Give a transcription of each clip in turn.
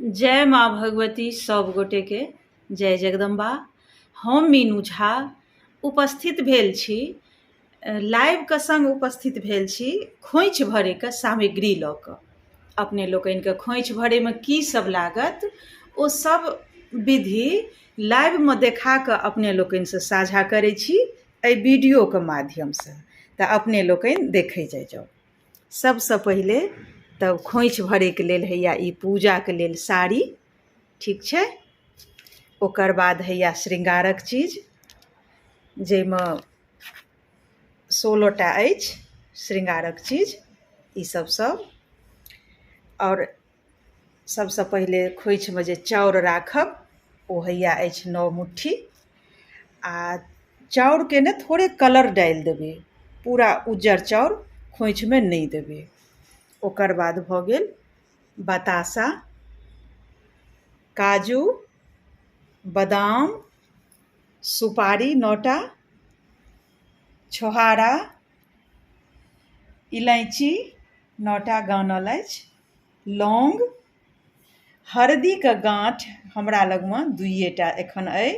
जय माँ भगवती सब गोटे के जय जगदम्बा। हम मीनू झा उपस्थित भेल छी, लाइव के संग उपस्थित भेल छी खोइछ भरे के सामग्री लऽ कऽ। अपने लोकनि के खोइछ भरे में की सब लागत ओ सब विधि लाइव में देखा कऽ अपने लोकनि से साझा करै छी एहि वीडियो के माध्यम से। तऽ अपने लोकनि देखै जाओ। सबसे पहिले तब खोइछ भरे के लेल हैया ई पूजा के लेल साड़ी, ठीक छै। ओकर बाद हैया श्रृंगारक चीज जाहिमे 16टा अछि श्रृंगारक चीज, ई सब। और सबसे पहिले खोइछ में जे चाउर राखब ओ हैया अछि 9 मुट्ठी। आ चाउर के ने थोड़े कलर डालि देबै, पूरा उज्जर चाउर खोइछ में नहीं देबै। ओकर बाद भऽ गेल बतासा, काजू, बादाम, सुपारी 9टा, छोहारा, इलायची 9टा गानल अछि, लौंग, हरदी के गांठ हमरा लग में 2टा एखन अइ।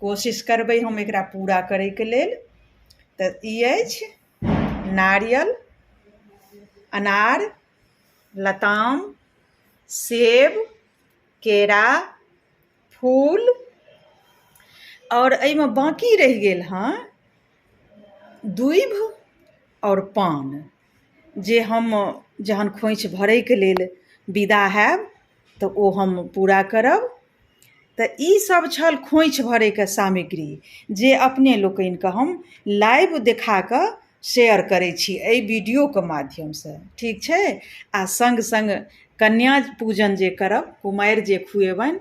कोशिश करबै हम एकरा पूरा करै के लेल। तऽ ई अछि नारियल, अनार, लताम, सेब, केरा, फूल। और एहिमे बाकी रहि गेल हँ दूइब और पान, जे हम जहन खोइछ भरै के लेल विदा हैब तऽ ओ हम पूरा करब। तऽ ई सब छल खोइछ भरे के सामग्री जे अपने लोकनि के हम लाइव देखा कऽ शेयर करै छी एहि वीडियो के माध्यम से, ठीक छै। आ संग संग कन्या पूजन जे करब, कुमारि जे खुएबनि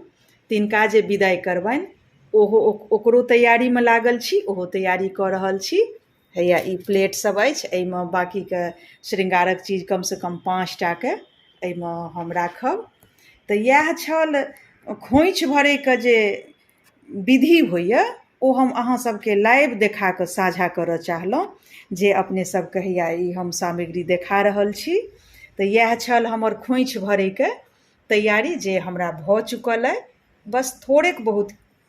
तिनका जे विदाई करबनि ओकरो तैयारी में लागल छी, ओहो तैयारी कऽ रहल छी। हैया ई प्लेट सब अछि, एहिमे बाकी के श्रृंगारक चीज कम से कम 5टा के एहिमे हम राखब। तऽ इएह छल खोइछ भरे के जे विधि होइए ओ हम अहाँ सबके लाइव देखा कऽ साझा करऽ चाहलहुँ, जे अपने सबके हैया ई हम सामग्री देखा रहल छी। तऽ इएह छल हमर खोइछ भरे के तैयारी, जे हमरा भऽ चुकल अइ। बस थोड़ेक बहुत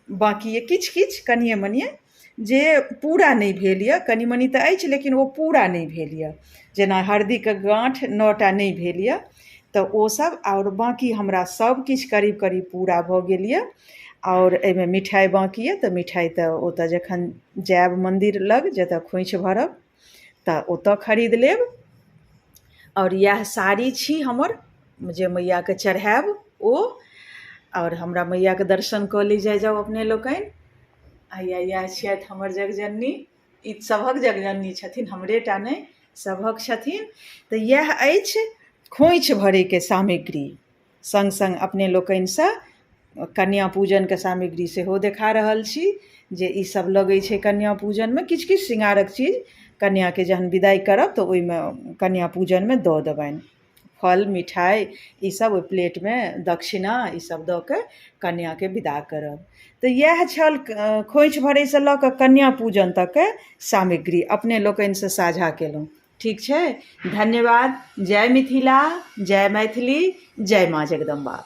बाकी अइ, किछ कनिए मनिए जे पूरा नहीं भेल यऽ। कनि मनि तऽ अछि लेकिन ओ पूरा नहीं भेल यऽ। जेना हरदी के गांठ 9टा नहीं भेल यऽ, तऽ ओ सब। और बाकी हमरा सब किछ करीब करीब पूरा भऽ गेल यऽ। और एहिमे मिठाई बाकी यऽ, तऽ मिठाई तऽ ओतऽ जखन जायब मंदिर लग जतऽ खोइछ भरब तऽ ओतऽ खरीद लेब। और इएह साड़ी छी हमर जे मैया के चढ़ायब ओ। और हमरा मैया के दर्शन कऽ ली जाओ अपने लोकनि। हैया इएह छथि हमर जगजननी, ई सभक जगजननी छथिन, हमरे टा नहि सभक छथिन। तऽ इएह अछि खोइछ भरे के सामग्री। संग संग अपने लोकनि से कन्या पूजन के सामग्री सेहो देखा रहल छी, जे ई सब लगै छै कन्या पूजन में। किछ श्रृंगारक चीज कन्या के जहन विदाई करब तऽ ओहिमे कन्या पूजन में दऽ देबनि। फल मिठाई ई सब ओहि प्लेट में, दक्षिणा ई सब दऽ के कन्या के विदा करब। तऽ इएह छल खोइछ भरे से लऽ कऽ कन्या पूजन तक के सामग्री अपने लोकनि से साझा केलहुँ, ठीक छै। धन्यवाद। जय मिथिला, जय मैथिली, जय माँ जगदम्बा।